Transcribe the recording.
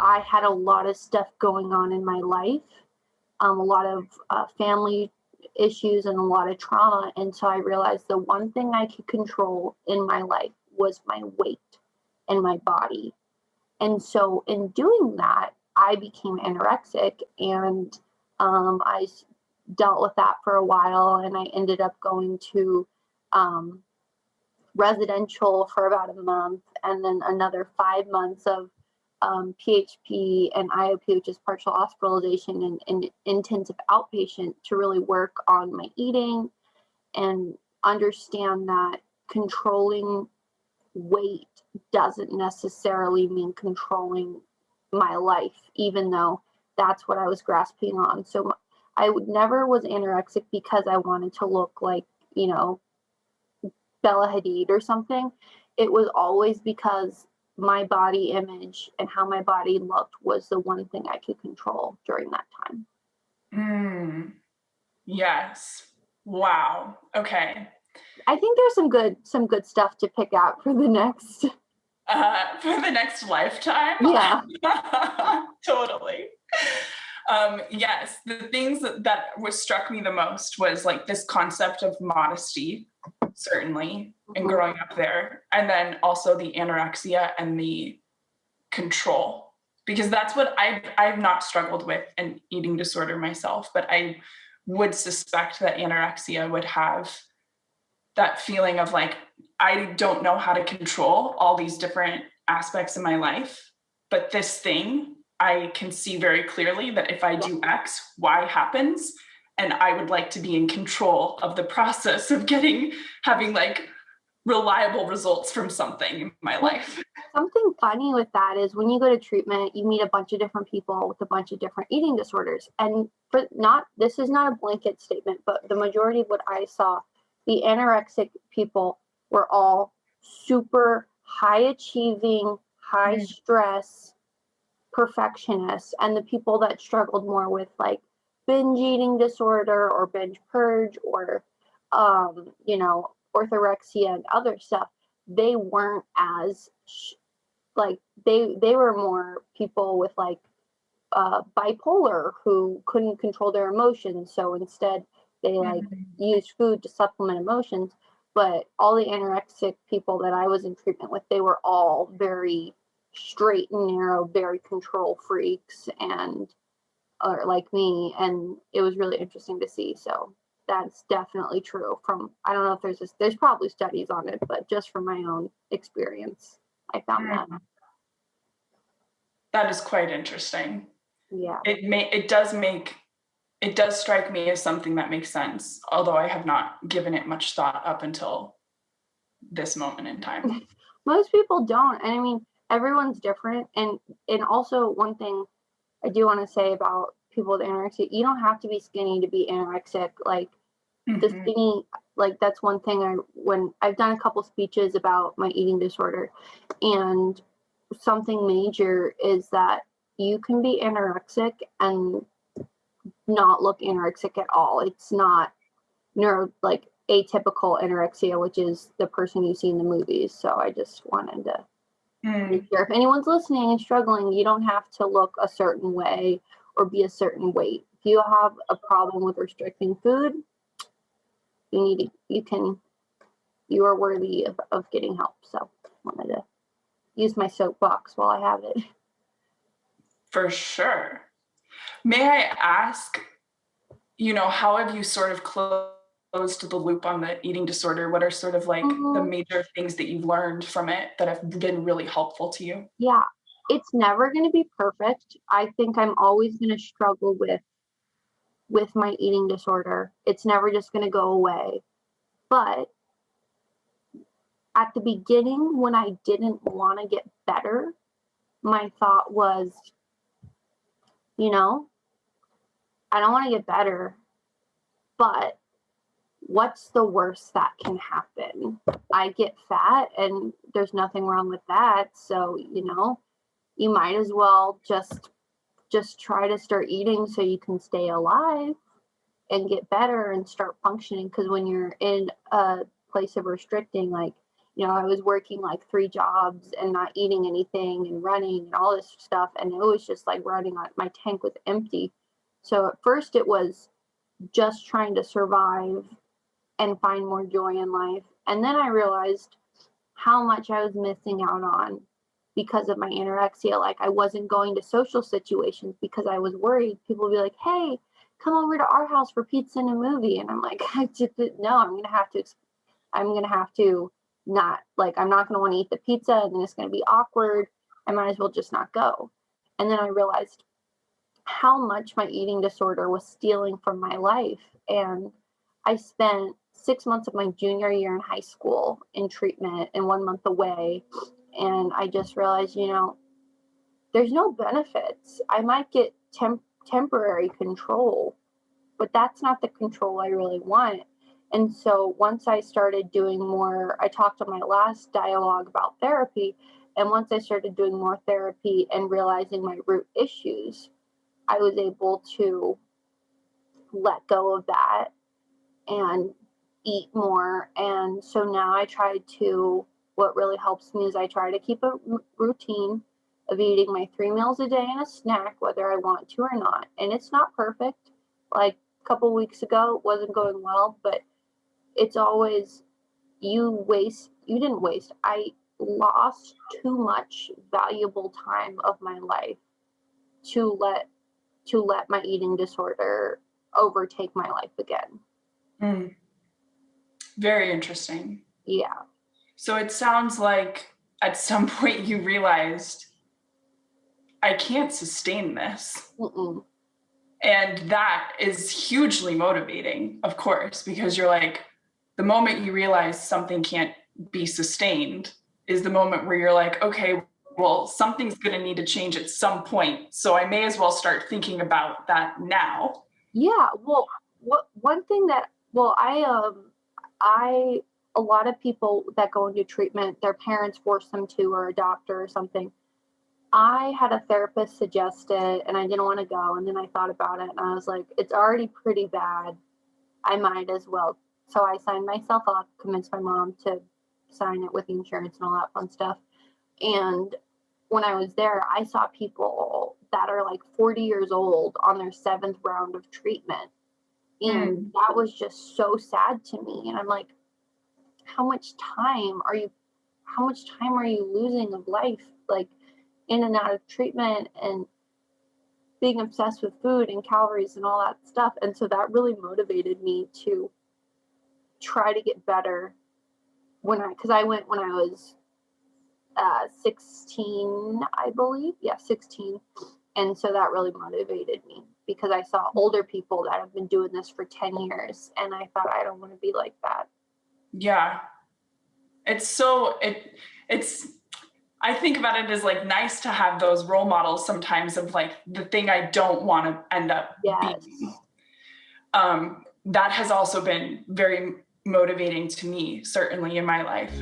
I had a lot of stuff going on in my life, a lot of family issues and a lot of trauma. And so I realized the one thing I could control in my life was my weight and my body. And so in doing that, I became anorexic, and I dealt with that for a while, and I ended up going to residential for about a month, and then another 5 months of PHP and IOP, which is partial hospitalization, and intensive outpatient to really work on my eating and understand that controlling weight doesn't necessarily mean controlling my life, even though that's what I was grasping on. So I never was anorexic because I wanted to look like, Bella Hadid or something. It was always because my body image and how my body looked was the one thing I could control during that time. Yes. Wow. Okay. I think there's some good stuff to pick out for the next lifetime. Yeah. Totally. Yes, the things that struck me the most was like this concept of modesty, certainly, and growing up there, and then also the anorexia and the control, because that's what I've not struggled with an eating disorder myself, but I would suspect that anorexia would have that feeling of like, I don't know how to control all these different aspects of my life, but this thing, I can see very clearly that if I do X, Y happens, and I would like to be in control of the process of having like reliable results from something in my life. Something funny with that is when you go to treatment, you meet a bunch of different people with a bunch of different eating disorders. And this is not a blanket statement, but the majority of what I saw, the anorexic people were all super high achieving, high stress perfectionists. And the people that struggled more with like binge eating disorder or binge purge or, orthorexia and other stuff, they weren't as they were more people with like bipolar who couldn't control their emotions. So instead they used food to supplement emotions. But all the anorexic people that I was in treatment with, they were all very straight and narrow, very control freaks and like me. And it was really interesting to see. So that's definitely true I don't know if there's probably studies on it, but just from my own experience, I found that. That is quite interesting. Yeah. It does strike me as something that makes sense, although I have not given it much thought up until this moment in time. Most people don't. And I mean, everyone's different. And also one thing I do want to say about people with anorexia, you don't have to be skinny to be anorexic. Like the skinny, like that's one thing when I've done a couple speeches about my eating disorder, and something major is that you can be anorexic and not look anorexic at all. It's not atypical anorexia, which is the person you see in the movies. So I just wanted to make sure if anyone's listening and struggling, you don't have to look a certain way or be a certain weight. If you have a problem with restricting food, you are worthy of getting help. So I wanted to use my soapbox while I have it. For sure. May I ask, how have you sort of closed the loop on the eating disorder? What are sort of like the major things that you've learned from it that have been really helpful to you? Yeah, it's never going to be perfect. I think I'm always going to struggle with my eating disorder. It's never just going to go away. But at the beginning, when I didn't want to get better, my thought was, I don't want to get better, but what's the worst that can happen? I get fat and there's nothing wrong with that. So, you might as well just try to start eating so you can stay alive and get better and start functioning. Because when you're in a place of restricting, like, I was working like 3 jobs and not eating anything and running and all this stuff. And it was just like running on, my tank was empty. So at first it was just trying to survive and find more joy in life. And then I realized how much I was missing out on because of my anorexia. Like I wasn't going to social situations because I was worried people would be like, hey, come over to our house for pizza and a movie. And I'm like, I didn't know. I'm going to have to not, like, I'm not going to want to eat the pizza and then it's going to be awkward. I might as well just not go. And then I realized how much my eating disorder was stealing from my life. And I spent 6 months of my junior year in high school in treatment and 1 month away. And I just realized, there's no benefits. I might get temporary control, but that's not the control I really want. And so once I started doing more, I talked on my last dialogue about therapy. And once I started doing more therapy and realizing my root issues, I was able to let go of that and eat more. And so now what really helps me is I try to keep a routine of eating my 3 meals a day and a snack, whether I want to or not. And it's not perfect. Like a couple weeks ago, it wasn't going well, but it's always, I lost too much valuable time of my life to let my eating disorder overtake my life again. Mm. Very interesting. Yeah. So it sounds like at some point you realized I can't sustain this. Mm-mm. And that is hugely motivating, of course, because you're like, the moment you realize something can't be sustained is the moment where you're like, okay, well, something's going to need to change at some point. So I may as well start thinking about that now. Yeah. Well, one thing that, a lot of people that go into treatment, their parents force them to, or a doctor or something. I had a therapist suggest it and I didn't want to go. And then I thought about it and I was like, it's already pretty bad. I might as well. So I signed myself up, convinced my mom to sign it with the insurance and all that fun stuff. And when I was there, I saw people that are like 40 years old on their 7th round of treatment. And that was just so sad to me. And I'm like, how much time are you losing of life? Like in and out of treatment and being obsessed with food and calories and all that stuff. And so that really motivated me to try to get better because I went when I was 16, I believe. Yeah, 16. And so that really motivated me because I saw older people that have been doing this for 10 years. And I thought, I don't want to be like that. Yeah. I think about it as like nice to have those role models sometimes of like the thing I don't want to end up being. That has also been very motivating to me, certainly in my life.